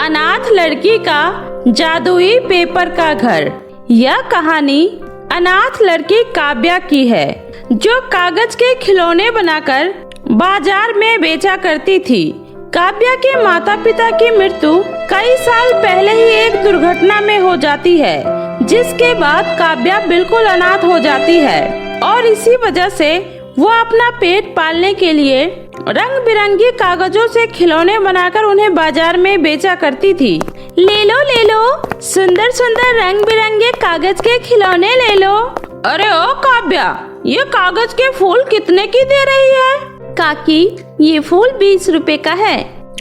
अनाथ लड़की का जादुई पेपर का घर। यह कहानी अनाथ लड़की काव्या की है, जो कागज के खिलौने बनाकर बाजार में बेचा करती थी। काव्या के माता पिता की मृत्यु कई साल पहले ही एक दुर्घटना में हो जाती है, जिसके बाद काव्या बिल्कुल अनाथ हो जाती है और इसी वजह से वो अपना पेट पालने के लिए रंग बिरंगी कागजों से खिलौने बनाकर उन्हें बाजार में बेचा करती थी। ले लो, सुंदर सुंदर रंग बिरंगे कागज के खिलौने ले लो। अरे ओ काव्या, ये कागज के फूल कितने की दे रही है? काकी, ये फूल 20 रुपए का है।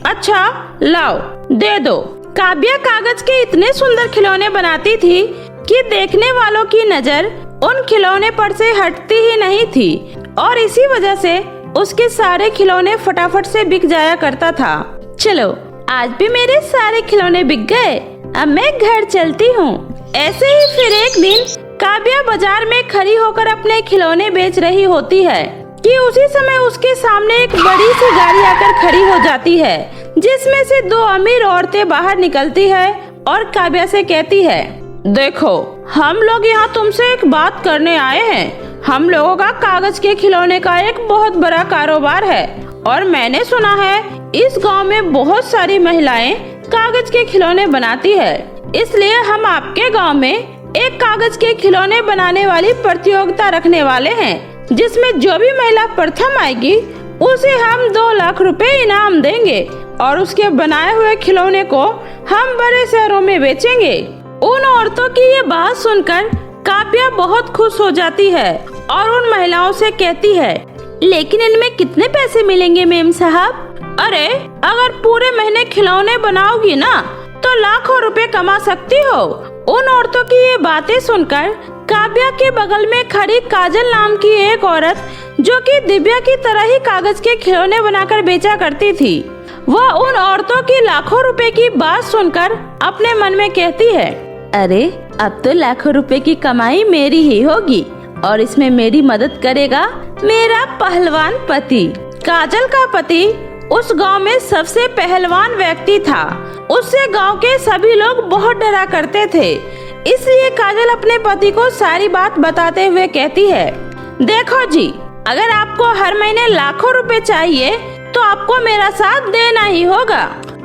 अच्छा लाओ, दे दो। काव्या कागज के इतने सुंदर खिलौने बनाती थी कि देखने वालों की नजर उन खिलौने पर से हटती ही नहीं थी और इसी वजह से उसके सारे खिलौने फटाफट से बिक जाया करता था। चलो, आज भी मेरे सारे खिलौने बिक गए, अब मैं घर चलती हूँ। ऐसे ही फिर एक दिन काव्या बाजार में खड़ी होकर अपने खिलौने बेच रही होती है कि उसी समय उसके सामने एक बड़ी सी गाड़ी आकर खड़ी हो जाती है, जिसमें से 2 अमीर औरतें बाहर निकलती है और काव्या से कहती है, देखो, हम लोग यहाँ तुमसे एक बात करने आए हैं। हम लोगों का कागज के खिलौने का एक बहुत बड़ा कारोबार है और मैंने सुना है इस गांव में बहुत सारी महिलाएं कागज के खिलौने बनाती है, इसलिए हम आपके गांव में एक कागज के खिलौने बनाने वाली प्रतियोगिता रखने वाले हैं, जिसमें जो भी महिला प्रथम आएगी उसे हम 2 लाख रुपए इनाम देंगे और उसके बनाए हुए खिलौने को हम बड़े शहरों में बेचेंगे। उन औरतों की ये बात सुनकर काव्या बहुत खुश हो जाती है और उन महिलाओं से कहती है, लेकिन इनमें कितने पैसे मिलेंगे मेम साहब? अरे, अगर पूरे महीने खिलौने बनाओगी ना तो लाखों रुपए कमा सकती हो। उन औरतों की ये बातें सुनकर काव्या के बगल में खड़ी काजल नाम की एक औरत, जो कि दिव्या की तरह ही कागज के खिलौने बनाकर बेचा करती थी, वह उन औरतों की लाखों रुपए की बात सुनकर अपने मन में कहती है, अरे, अब तो लाखों रुपए की कमाई मेरी ही होगी और इसमें मेरी मदद करेगा मेरा पहलवान पति। काजल का पति उस गांव में सबसे पहलवान व्यक्ति था। उससे गांव के सभी लोग बहुत डरा करते थे, इसलिए काजल अपने पति को सारी बात बताते हुए कहती है, देखो जी, अगर आपको हर महीने लाखों रुपए चाहिए तो आपको मेरा साथ देना ही होगा।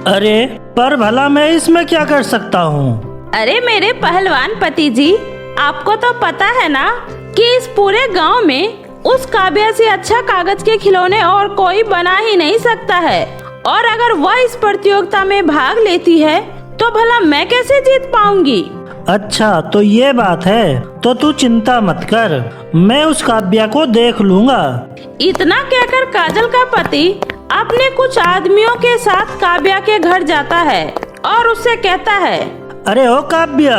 अरे, पर भला मैं इसमें क्या कर सकता हूँ? अरे मेरे पहलवान पति जी, आपको तो पता है ना कि इस पूरे गांव में उस काव्या से अच्छा कागज के खिलौने और कोई बना ही नहीं सकता है, और अगर वह इस प्रतियोगिता में भाग लेती है तो भला मैं कैसे जीत पाऊंगी? अच्छा, तो ये बात है, तो तू चिंता मत कर, मैं उस काव्या को देख लूँगा। इतना कहकर काजल का पति अपने कुछ आदमियों के साथ काव्या के घर जाता है और उससे कहता है, अरे ओ काव्या,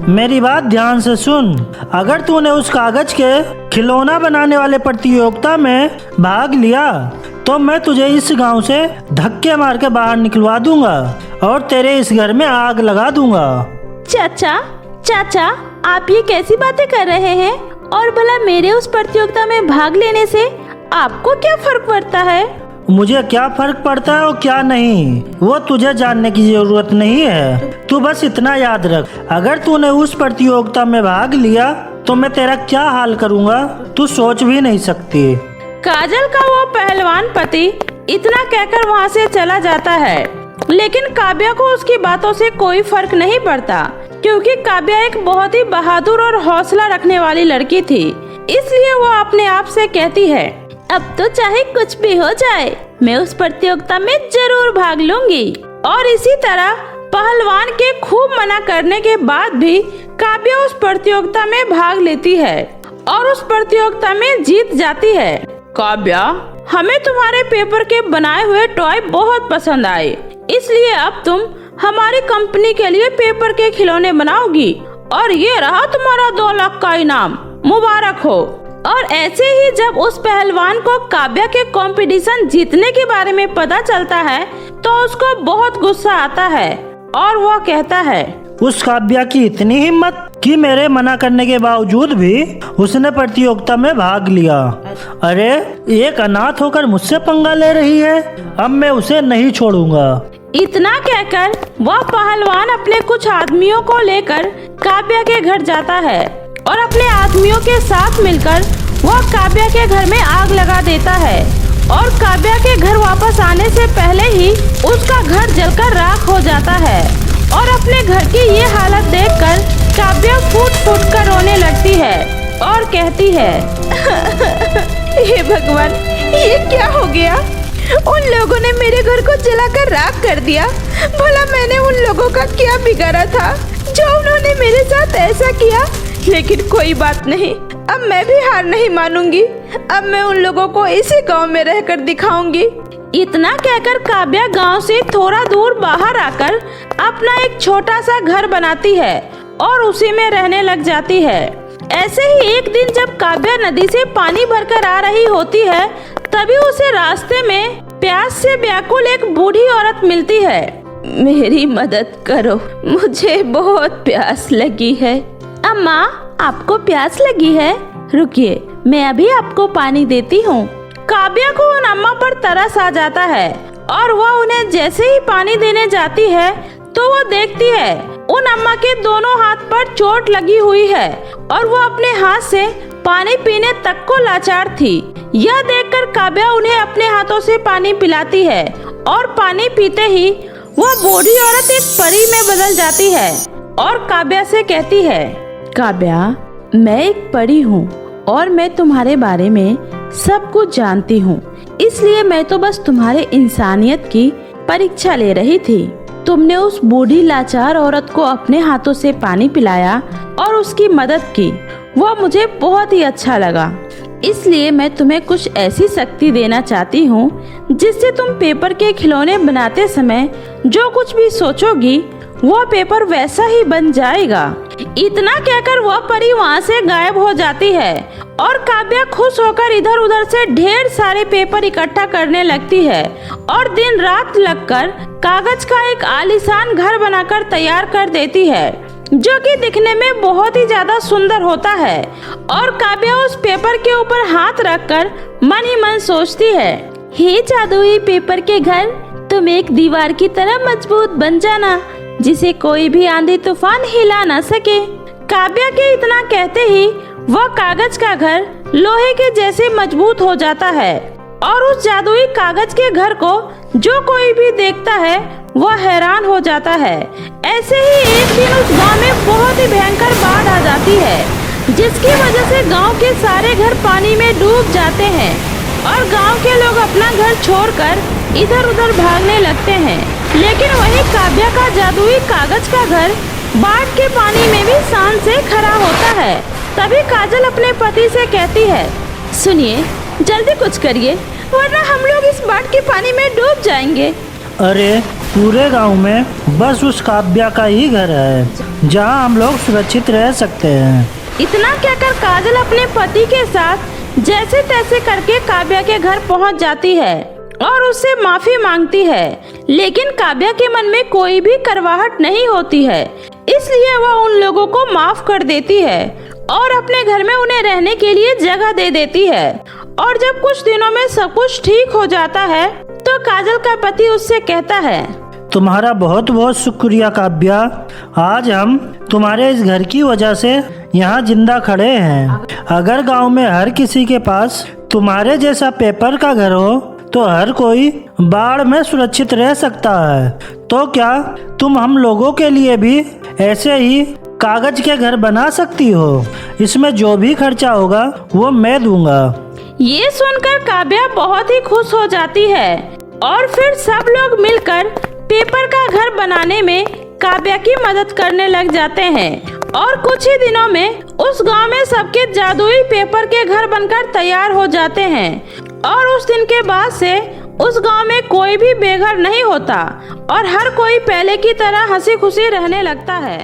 मेरी बात ध्यान से सुन। अगर तूने उस कागज के खिलौना बनाने वाले प्रतियोगिता में भाग लिया तो मैं तुझे इस गांव से धक्के मार के बाहर निकलवा दूंगा और तेरे इस घर में आग लगा दूंगा। चाचा, आप ये कैसी बातें कर रहे हैं? और भला मेरे उस प्रतियोगिता में भाग लेने से आपको क्या फर्क पड़ता है? मुझे क्या फर्क पड़ता है और क्या नहीं, वो तुझे जानने की जरूरत नहीं है। तू बस इतना याद रख, अगर तूने उस प्रतियोगिता में भाग लिया तो मैं तेरा क्या हाल करूँगा, तू सोच भी नहीं सकती। काजल का वो पहलवान पति इतना कहकर वहाँ से चला जाता है, लेकिन काव्या को उसकी बातों से कोई फर्क नहीं पड़ता, क्योंकि काव्या एक बहुत ही बहादुर और हौसला रखने वाली लड़की थी। इसलिए वो अपने आप से कहती है, अब तो चाहे कुछ भी हो जाए, मैं उस प्रतियोगिता में जरूर भाग लूंगी। और इसी तरह पहलवान के खूब मना करने के बाद भी काव्या उस प्रतियोगिता में भाग लेती है और उस प्रतियोगिता में जीत जाती है। काव्या, हमें तुम्हारे पेपर के बनाए हुए टॉय बहुत पसंद आए, इसलिए अब तुम हमारी कंपनी के लिए पेपर के खिलौने बनाओगी और ये रहा तुम्हारा 2 लाख का इनाम, मुबारक हो। और ऐसे ही जब उस पहलवान को काव्या के कंपटीशन जीतने के बारे में पता चलता है तो उसको बहुत गुस्सा आता है और वह कहता है, उस काव्या की इतनी हिम्मत कि मेरे मना करने के बावजूद भी उसने प्रतियोगिता में भाग लिया। अरे, एक अनाथ होकर मुझसे पंगा ले रही है, अब मैं उसे नहीं छोड़ूंगा। इतना कहकर वह पहलवान अपने कुछ आदमियों को लेकर काव्या के घर जाता है और अपने आदमियों के साथ मिलकर वह काव्या के घर में आग लगा देता है और काव्या के घर वापस आने से पहले ही उसका घर जलकर राख हो जाता है। और अपने घर की ये हालत देखकर काव्या फूट फूट कर रोने लगती है और कहती है, हे भगवान, ये क्या हो गया? उन लोगों ने मेरे घर को जलाकर राख कर दिया। भला मैंने उन लोगों का क्या बिगाड़ा था जो उन्होंने मेरे साथ ऐसा किया? लेकिन कोई बात नहीं, अब मैं भी हार नहीं मानूंगी। अब मैं उन लोगों को इसी गांव में रहकर दिखाऊंगी। इतना कहकर काव्या गांव से थोड़ा दूर बाहर आकर अपना एक छोटा सा घर बनाती है और उसी में रहने लग जाती है। ऐसे ही एक दिन जब काव्या नदी से पानी भरकर आ रही होती है, तभी उसे रास्ते में प्यास से व्याकुल एक बूढ़ी औरत मिलती है। मेरी मदद करो, मुझे बहुत प्यास लगी है। अम्मा, आपको प्यास लगी है? रुकिए, मैं अभी आपको पानी देती हूँ। काव्या को उन अम्मा पर तरस आ जाता है और वह उन्हें जैसे ही पानी देने जाती है तो वह देखती है उन अम्मा के दोनों हाथ पर चोट लगी हुई है और वो अपने हाथ से पानी पीने तक को लाचार थी। यह देखकर काव्या उन्हें अपने हाथों से पानी पिलाती है और पानी पीते ही वह बूढ़ी औरत एक परी में बदल जाती है और काव्या से कहती है, काव्या, मैं एक परी हूँ और मैं तुम्हारे बारे में सब कुछ जानती हूँ, इसलिए मैं तो बस तुम्हारे इंसानियत की परीक्षा ले रही थी। तुमने उस बूढ़ी लाचार औरत को अपने हाथों से पानी पिलाया और उसकी मदद की, वह मुझे बहुत ही अच्छा लगा। इसलिए मैं तुम्हें कुछ ऐसी शक्ति देना चाहती हूँ जिससे तुम पेपर के खिलौने बनाते समय जो कुछ भी सोचोगी वह पेपर वैसा ही बन जाएगा। इतना कहकर वह परी वहाँ से गायब हो जाती है और काव्या खुश होकर इधर उधर से ढेर सारे पेपर इकट्ठा करने लगती है और दिन रात लगकर कागज का एक आलीशान घर बनाकर तैयार कर देती है, जो कि दिखने में बहुत ही ज्यादा सुंदर होता है। और काव्या उस पेपर के ऊपर हाथ रखकर मन ही मन सोचती है, हे जादुई पेपर के घर, तुम एक दीवार की तरह मजबूत बन जाना जिसे कोई भी आंधी तूफान हिला न सके। काव्या के इतना कहते ही वह कागज का घर लोहे के जैसे मजबूत हो जाता है और उस जादुई कागज के घर को जो कोई भी देखता है वह हैरान हो जाता है। ऐसे ही एक दिन उस गांव में बहुत ही भयंकर बाढ़ आ जाती है, जिसकी वजह से गांव के सारे घर पानी में डूब जाते हैं और गांव के लोग अपना घर छोड़कर इधर उधर भागने लगते हैं। लेकिन वही काव्या का जादुई कागज का घर बाढ़ के पानी में भी शान से खड़ा होता है। तभी काजल अपने पति से कहती है, सुनिए, जल्दी कुछ करिए वरना हम लोग इस बाढ़ के पानी में डूब जाएंगे। अरे, पूरे गांव में बस उस काव्या का ही घर है जहां हम लोग सुरक्षित रह सकते हैं। इतना कहकर काजल अपने पति के साथ जैसे तैसे करके काव्या के घर पहुंच जाती है और उससे माफी मांगती है। लेकिन काव्या के मन में कोई भी करवाहट नहीं होती है, इसलिए वह उन लोगों को माफ कर देती है और अपने घर में उन्हें रहने के लिए जगह दे देती है। और जब कुछ दिनों में सब कुछ ठीक हो जाता है तो काजल का पति उससे कहता है, तुम्हारा बहुत बहुत शुक्रिया काव्या, आज हम तुम्हारे इस घर की वजह से यहाँ जिंदा खड़े हैं। अगर गांव में हर किसी के पास तुम्हारे जैसा पेपर का घर हो तो हर कोई बाढ़ में सुरक्षित रह सकता है। तो क्या तुम हम लोगों के लिए भी ऐसे ही कागज के घर बना सकती हो? इसमें जो भी खर्चा होगा वो मैं दूंगा। ये सुनकर काव्या बहुत ही खुश हो जाती है और फिर सब लोग मिलकर पेपर का घर बनाने में काव्या की मदद करने लग जाते हैं। और कुछ ही दिनों में उस गांव में सबके जादुई पेपर के घर बनकर तैयार हो जाते हैं और उस दिन के बाद से उस गांव में कोई भी बेघर नहीं होता और हर कोई पहले की तरह हंसी खुशी रहने लगता है।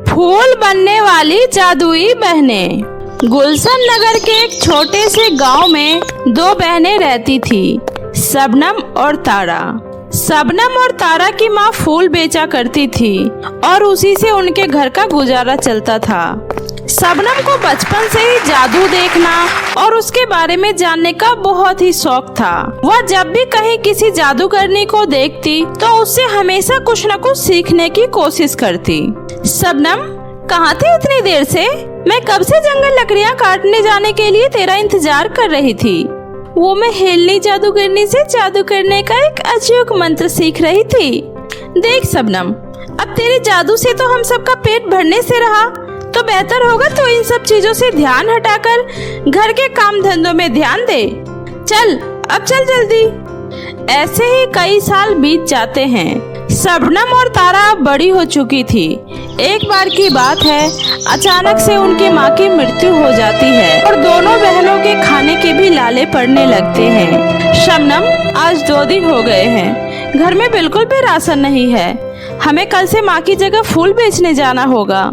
फूल बनने वाली जादुई बहनें। गुलशन नगर के एक छोटे से गांव में दो बहनें रहती थी, शबनम और तारा। शबनम और तारा की माँ फूल बेचा करती थी और उसी से उनके घर का गुजारा चलता था। शबनम को बचपन से ही जादू देखना और उसके बारे में जानने का बहुत ही शौक था। वह जब भी कहीं किसी जादूगरनी को देखती तो उससे हमेशा कुछ न कुछ सीखने की कोशिश करती। शबनम, कहाँ थी इतनी देर से? मैं कब से जंगल लकड़ियाँ काटने जाने के लिए तेरा इंतजार कर रही थी। वो मैं हेलनी जादूगरनी से जादू करने का एक अजूब मंत्र सीख रही थी। देख शबनम, अब तेरे जादू से तो हम सबका पेट भरने से रहा, तो बेहतर होगा तो इन सब चीजों से ध्यान हटाकर घर के काम धंधों में ध्यान दे। चल, अब चल जल्दी। ऐसे ही कई साल बीत जाते हैं। शबनम और तारा अब बड़ी हो चुकी थी। एक बार की बात है, अचानक से उनकी माँ की मृत्यु हो जाती है और दोनों बहनों के खाने के भी लाले पड़ने लगते हैं। शबनम, आज 2 दिन हो गए हैं, घर में बिल्कुल भी राशन नहीं है। हमें कल से माँ की जगह फूल बेचने जाना होगा।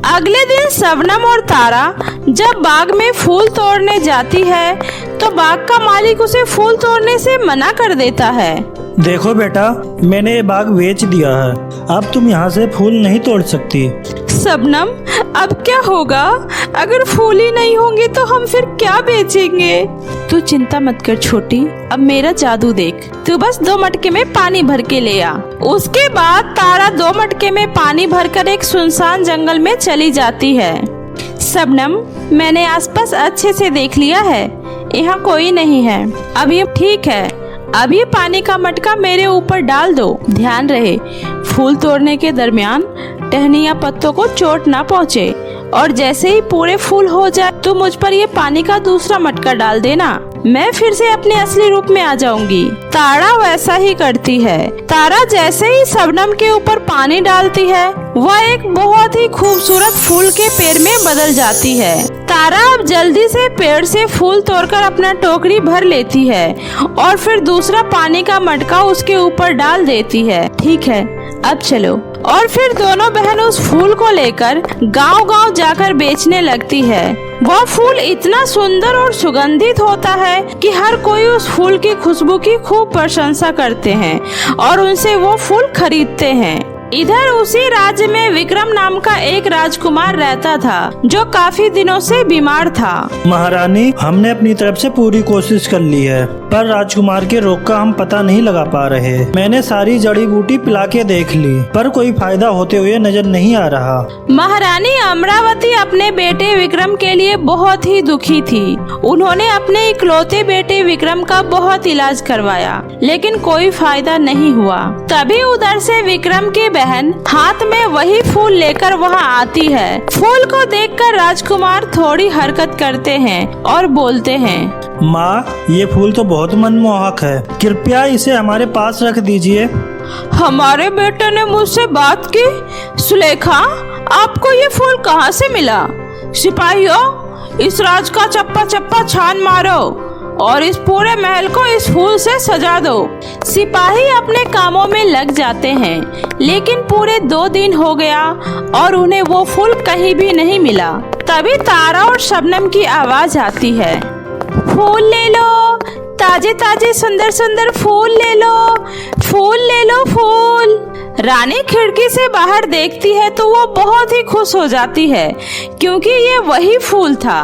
अगले दिन शबनम और तारा जब बाग में फूल तोड़ने जाती है तो बाग का मालिक उसे फूल तोड़ने से मना कर देता है। देखो बेटा, मैंने ये बाग बेच दिया है, अब तुम यहाँ से फूल नहीं तोड़ सकती। शबनम, अब क्या होगा? अगर फूल ही नहीं होंगे तो हम फिर क्या बेचेंगे? तू चिंता मत कर छोटी, अब मेरा जादू देख। तू बस 2 मटके में पानी भर के ले आ। उसके बाद तारा 2 मटके में पानी भरकर एक सुनसान जंगल में चली जाती है। शबनम, मैंने आसपास अच्छे से देख लिया है, यहाँ कोई नहीं है। अब ये ठीक है, अब ये पानी का मटका मेरे ऊपर डाल दो। ध्यान रहे, फूल तोड़ने के दरमियान टहनी या पत्तों को चोट ना पहुँचे, और जैसे ही पूरे फूल हो जाए तो मुझ पर ये पानी का दूसरा मटका डाल देना। मैं फिर से अपने असली रूप में आ जाऊंगी। तारा वैसा ही करती है। तारा जैसे ही शबनम के ऊपर पानी डालती है, वह एक बहुत ही खूबसूरत फूल के पेड़ में बदल जाती है। तारा अब जल्दी से पेड़ से फूल तोड़कर अपना टोकरी भर लेती है और फिर दूसरा पानी का मटका उसके ऊपर डाल देती है। ठीक है, अब चलो। और फिर दोनों बहन उस फूल को लेकर गांव-गांव जाकर बेचने लगती है। वह फूल इतना सुंदर और सुगंधित होता है कि हर कोई उस फूल की खुशबू की खूब प्रशंसा करते हैं और उनसे वो फूल खरीदते हैं। इधर उसी राज्य में विक्रम नाम का एक राजकुमार रहता था जो काफी दिनों से बीमार था। महारानी, हमने अपनी तरफ से पूरी कोशिश कर ली है, पर राजकुमार के रोग का हम पता नहीं लगा पा रहे। मैंने सारी जड़ी बूटी पिला के देख ली, पर कोई फायदा होते हुए नजर नहीं आ रहा। महारानी अमरावती अपने बेटे विक्रम के लिए बहुत ही दुखी थी। उन्होंने अपने इकलौते बेटे विक्रम का बहुत इलाज करवाया, लेकिन कोई फायदा नहीं हुआ। तभी उधर से विक्रम की बहन हाथ में वही फूल लेकर वहाँ आती है। फूल को देखकर राजकुमार थोड़ी हरकत करते हैं और बोलते हैं, माँ, ये फूल तो बहुत मनमोहक है, कृपया इसे हमारे पास रख दीजिए। हमारे बेटे ने मुझसे बात की। सुलेखा, आपको ये फूल कहाँ से मिला? सिपाहियों, इस राज का चप्पा चप्पा छान मारो और इस पूरे महल को इस फूल से सजा दो। सिपाही अपने कामों में लग जाते हैं, लेकिन पूरे 2 दिन हो गया और उन्हें वो फूल कहीं भी नहीं मिला। तभी तारा और शबनम की आवाज आती है, फूल ले लो, ताजे ताजे सुंदर सुंदर फूल ले लो, फूल ले लो, फूल। रानी खिड़की से बाहर देखती है तो वो बहुत ही खुश हो जाती है क्योंकि ये वही फूल था।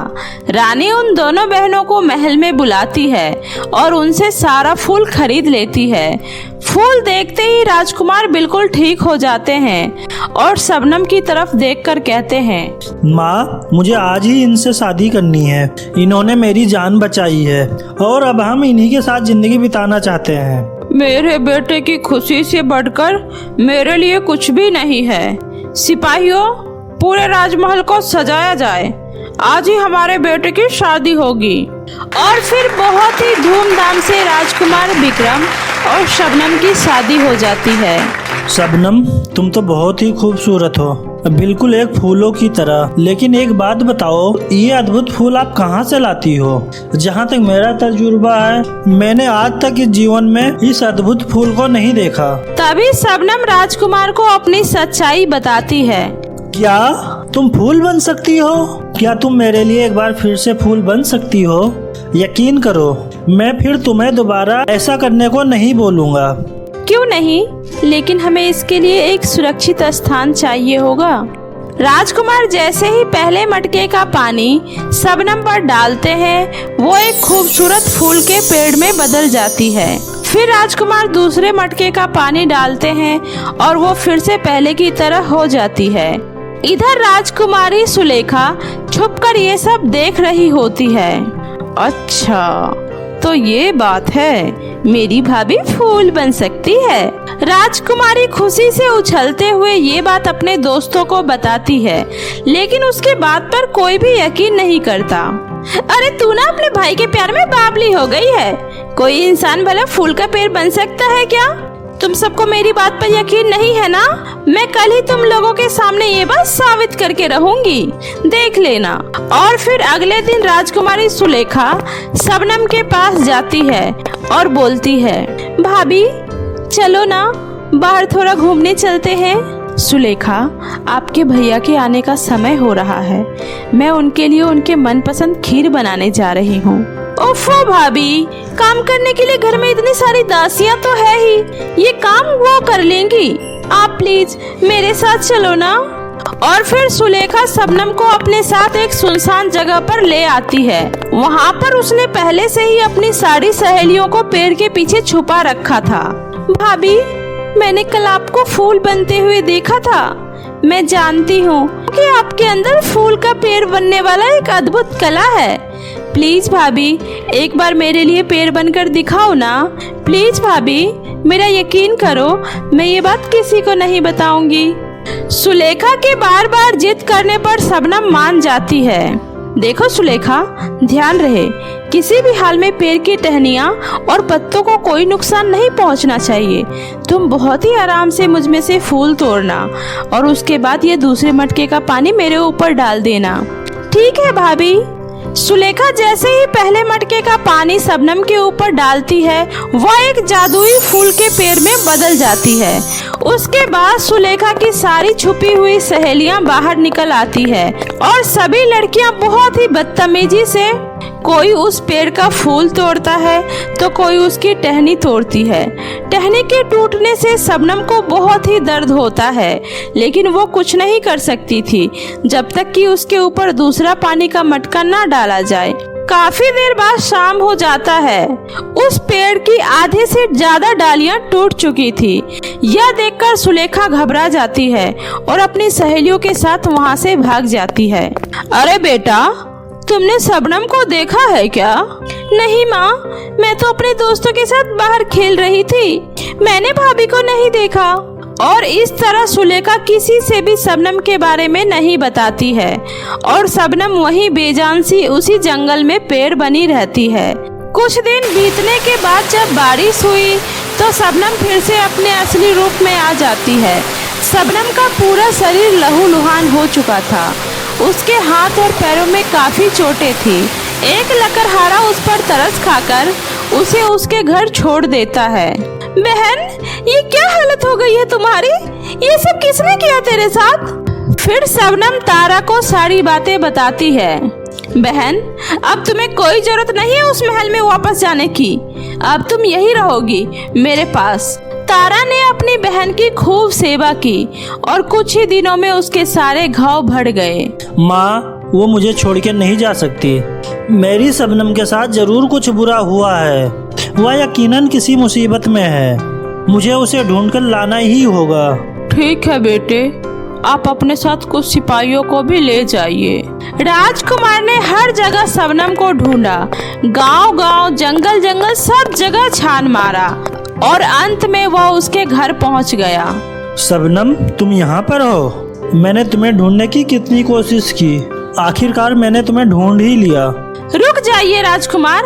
रानी उन दोनों बहनों को महल में बुलाती है और उनसे सारा फूल खरीद लेती है। फूल देखते ही राजकुमार बिल्कुल ठीक हो जाते हैं और शबनम की तरफ देखकर कहते हैं, माँ, मुझे आज ही इनसे शादी करनी है। इन्होंने मेरी जान बचाई है और अब हम इन्हीं के साथ जिंदगी बिताना चाहते हैं। मेरे बेटे की खुशी से बढ़कर मेरे लिए कुछ भी नहीं है। सिपाहियों, पूरे राजमहल को सजाया जाए, आज ही हमारे बेटे की शादी होगी। और फिर बहुत ही धूमधाम से राजकुमार विक्रम और शबनम की शादी हो जाती है। शबनम, तुम तो बहुत ही खूबसूरत हो, बिल्कुल एक फूलों की तरह। लेकिन एक बात बताओ, ये अद्भुत फूल आप कहाँ से लाती हो? जहाँ तक मेरा तजुर्बा है, मैंने आज तक इस जीवन में इस अद्भुत फूल को नहीं देखा। तभी शबनम राजकुमार को अपनी सच्चाई बताती है। क्या तुम फूल बन सकती हो? क्या तुम मेरे लिए एक बार फिर से फूल बन सकती हो? यकीन करो, मैं फिर तुम्हें दोबारा ऐसा करने को नहीं बोलूँगा। क्यों नहीं, लेकिन हमें इसके लिए एक सुरक्षित स्थान चाहिए होगा। राजकुमार जैसे ही पहले मटके का पानी शबनम पर डालते हैं, वो एक खूबसूरत फूल के पेड़ में बदल जाती है। फिर राजकुमार दूसरे मटके का पानी डालते हैं और वो फिर से पहले की तरह हो जाती है। इधर राजकुमारी सुलेखा छुपकर ये सब देख रही होती है। अच्छा, तो ये बात है, मेरी भाभी फूल बन सकती है। राजकुमारी खुशी से उछलते हुए ये बात अपने दोस्तों को बताती है, लेकिन उसके बात पर कोई भी यकीन नहीं करता। अरे तू ना अपने भाई के प्यार में बावली हो गई है। कोई इंसान भला फूल का पेड़ बन सकता है क्या? तुम सबको मेरी बात पर यकीन नहीं है ना? मैं कल ही तुम लोगों के सामने ये बात साबित करके रहूंगी, देख लेना। और फिर अगले दिन राजकुमारी सुलेखा शबनम के पास जाती है और बोलती है, भाभी चलो ना, बाहर थोड़ा घूमने चलते हैं। सुलेखा, आपके भैया के आने का समय हो रहा है। मैं उनके लिए उनके मनपसंद खीर बनाने जा रही हूँ। ओफो भाभी, काम करने के लिए घर में इतनी सारी दासियां तो है ही, ये काम वो कर लेंगी। आप प्लीज मेरे साथ चलो ना। और फिर सुलेखा शबनम को अपने साथ एक सुनसान जगह पर ले आती है। वहाँ पर उसने पहले से ही अपनी सारी सहेलियों को पेड़ के पीछे छुपा रखा था। भाभी, मैंने कल आपको फूल बनते हुए देखा था। मैं जानती हूँ कि आपके अंदर फूल का पेड़ बनने वाला एक अद्भुत कला है। प्लीज भाभी, एक बार मेरे लिए पेड़ बनकर दिखाओ ना। प्लीज भाभी, मेरा यकीन करो, मैं ये बात किसी को नहीं बताऊंगी। सुलेखा के बार बार जिद करने पर शबनम मान जाती है। देखो सुलेखा, ध्यान रहे, किसी भी हाल में पेड़ की टहनियाँ और पत्तों को कोई नुकसान नहीं पहुंचना चाहिए। तुम बहुत ही आराम से मुझ में से फूल तोड़ना और उसके बाद ये दूसरे मटके का पानी मेरे ऊपर डाल देना। ठीक है भाभी। सुलेखा जैसे ही पहले मटके का पानी शबनम के ऊपर डालती है, वह एक जादुई फूल के पेड़ में बदल जाती है। उसके बाद सुलेखा की सारी छुपी हुई सहेलियां बाहर निकल आती है और सभी लड़कियां बहुत ही बदतमीजी से, कोई उस पेड़ का फूल तोड़ता है तो कोई उसकी टहनी तोड़ती है। टहनी के टूटने से शबनम को बहुत ही दर्द होता है, लेकिन वो कुछ नहीं कर सकती थी जब तक कि उसके ऊपर दूसरा पानी का मटका ना डाला जाए। काफी देर बाद शाम हो जाता है। उस पेड़ की आधे से ज्यादा डालियां टूट चुकी थी। यह देखकर सुलेखा घबरा जाती है और अपनी सहेलियों के साथ वहां से भाग जाती है। अरे बेटा, तुमने शबनम को देखा है क्या? नहीं माँ, मैं तो अपने दोस्तों के साथ बाहर खेल रही थी। मैंने भाभी को नहीं देखा। और इस तरह सुलेखा किसी से भी शबनम के बारे में नहीं बताती है और शबनम वहीं बेजान सी उसी जंगल में पेड़ बनी रहती है। कुछ दिन बीतने के बाद जब बारिश हुई तो शबनम फिर से अपने असली रूप में आ जाती है। शबनम का पूरा शरीर लहूलुहान हो चुका था। उसके हाथ और पैरों में काफी चोटें थी। एक लकड़हारा उस पर तरस खाकर उसे उसके घर छोड़ देता है। बहन, ये क्या हालत हो गई है तुम्हारी? ये सब किसने किया तेरे साथ? फिर शबनम तारा को सारी बातें बताती है। बहन, अब तुम्हें कोई जरूरत नहीं है उस महल में वापस जाने की। अब तुम यही रहोगी मेरे पास। तारा ने अपनी बहन की खूब सेवा की और कुछ ही दिनों में उसके सारे घाव भर गए। माँ, वो मुझे छोड़ के नहीं जा सकती। मेरी शबनम के साथ जरूर कुछ बुरा हुआ है। वह यकीनन किसी मुसीबत में है। मुझे उसे ढूंढकर लाना ही होगा। ठीक है बेटे, आप अपने साथ कुछ सिपाहियों को भी ले जाइए। राजकुमार ने हर जगह शबनम को ढूंढा। गांव-गांव, जंगल-जंगल, सब जगह छान मारा और अंत में वह उसके घर पहुंच गया। शबनम, तुम यहाँ पर हो? मैंने तुम्हें ढूंढने की कितनी कोशिश की, आखिरकार मैंने तुम्हें ढूंढ ही लिया। रुक जाइए राजकुमार,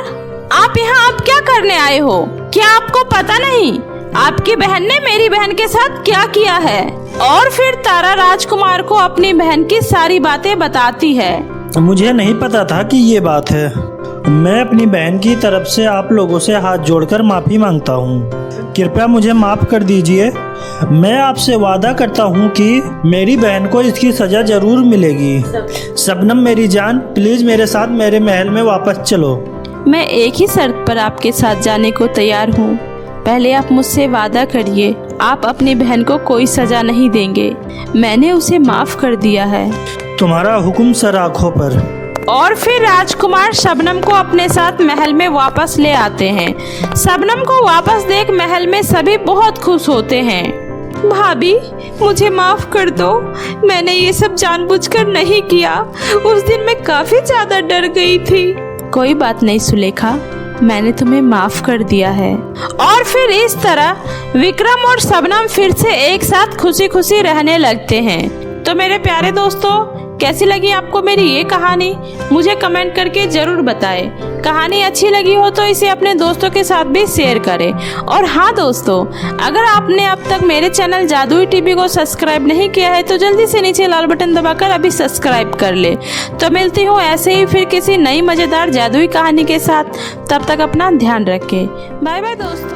आप यहाँ अब क्या करने आए हो? क्या आपको पता नहीं आपकी बहन ने मेरी बहन के साथ क्या किया है? और फिर तारा राजकुमार को अपनी बहन की सारी बातें बताती है। मुझे नहीं पता था कि ये बात है। मैं अपनी बहन की तरफ से आप लोगों से हाथ जोड़कर माफी मांगता हूँ। कृपया मुझे माफ कर दीजिए। मैं आपसे वादा करता हूँ कि मेरी बहन को इसकी सजा जरूर मिलेगी। शबनम मेरी जान, प्लीज मेरे साथ मेरे महल में वापस चलो। मैं एक ही शर्त पर आपके साथ जाने को तैयार हूँ, पहले आप मुझसे वादा करिए, आप अपनी बहन को कोई सजा नहीं देंगे। मैंने उसे माफ कर दिया है। तुम्हारा हुक्म सर आँखों पर। और फिर राजकुमार शबनम को अपने साथ महल में वापस ले आते हैं। शबनम को वापस देख महल में सभी बहुत खुश होते हैं। भाभी, मुझे माफ कर दो, मैंने ये सब जानबूझकर नहीं किया। उस दिन मैं काफी ज्यादा डर गई थी। कोई बात नहीं सुलेखा, मैंने तुम्हें माफ कर दिया है। और फिर इस तरह विक्रम और शबनम फिर से एक साथ खुशी खुशी रहने लगते हैं। तो मेरे प्यारे दोस्तों, कैसी लगी आपको मेरी ये कहानी? मुझे कमेंट करके जरूर बताएं। कहानी अच्छी लगी हो तो इसे अपने दोस्तों के साथ भी शेयर करें। और हाँ दोस्तों, अगर आपने अब तक मेरे चैनल जादुई टीवी को सब्सक्राइब नहीं किया है तो जल्दी से नीचे लाल बटन दबाकर अभी सब्सक्राइब कर ले। तो मिलती हूँ ऐसे ही फिर किसी नई मजेदार जादुई कहानी के साथ। तब तक अपना ध्यान रखें। बाय बाय दोस्तों।